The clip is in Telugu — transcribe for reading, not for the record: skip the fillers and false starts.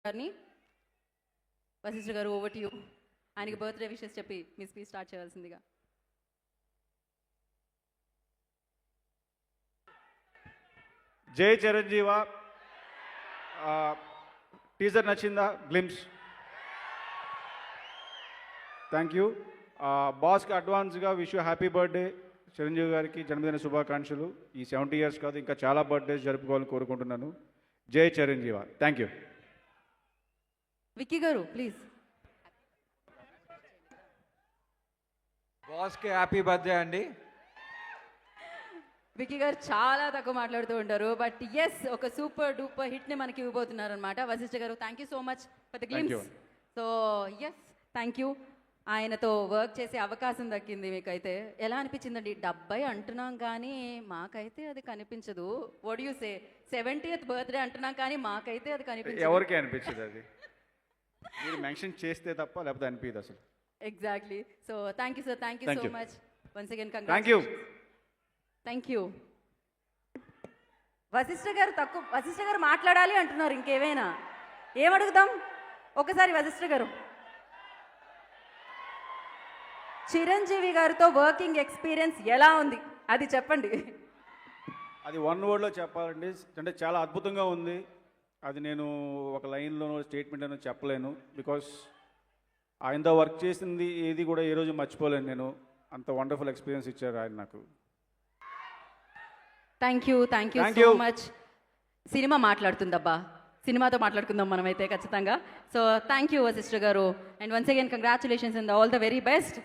గారిని వశిష్ఠ గారు ఓవర్ టు యూ. ఆయనకి బర్త్డే విషెస్ చెప్పి మీ స్పీచ్ స్టార్ట్ చేయాల్సిందిగా. జై చిరంజీవ. టీజర్ నచ్చిందా? గ్లిమ్స్. Thank you. బాస్కి అడ్వాన్స్గా wish you happy birthday. Chiranjeevi గారికి జన్మదిన శుభాకాంక్షలు. ఈ 70 years కాదు, ఇంకా చాలా బర్త్డేస్ జరుపుకోవాలని కోరుకుంటున్నాను. జై చిరంజీవ. Thank you. విక్కీ గారు ప్లీజ్. బాస్కి హ్యాపీ బర్త్డే అండి. విక్కీ గారు చాలా తక్కువ మాట్లాడుతూ ఉంటారు, బట్ ఎస్ ఒక సూపర్ డూపర్ హిట్ని మనకి ఇవ్వబోతున్నారు అనమాట. Vasishta garu thank you so much for the glimpse. So yes thank you. ఆయనతో వర్క్ చేసే అవకాశం దక్కింది. మీకైతే ఎలా అనిపించిందండి? 70 అంటున్నాం కానీ మాకైతే అది కనిపించదు. What you say? 70th birthday అంటున్నాం కానీ మాకైతే అది కనిపించదు. ఎవరికి అనిపించదు అది మీరు మెన్షన్ చేస్తే తప్ప, లేకపోతే అనిపించదు అసలు. Exactly. So thank you sir, thank you so much once again. Thank you. Thank you. Vashishtha garu మాట్లాడాలి అంటున్నారు. ఇంకేమైనా ఏమడుగుదాం ఒకసారి వశిష్ఠ గారు. చిరంజీవి గారితో వర్కింగ్ ఎక్స్పీరియన్స్ ఎలా ఉంది అది చెప్పండి. అది వన్ వర్డ్లో చెప్పాలండి, అంటే చాలా అద్భుతంగా ఉంది. అది నేను ఒక లైన్లోనో స్టేట్మెంట్ చెప్పలేను. బికాస్ ఆయనతో వర్క్ చేసింది ఏది కూడా ఏ రోజు మర్చిపోలేను నేను. అంత వండర్ఫుల్ ఎక్స్పీరియన్స్ ఇచ్చారు ఆయన నాకు. Thank you so much. Cinema మాట్లాడుతుందబ్బా, సినిమాతో మాట్లాడుకుందాం మనమైతే ఖచ్చితంగా. So thank you Vashishtha garu, and once again congratulations and all the very best.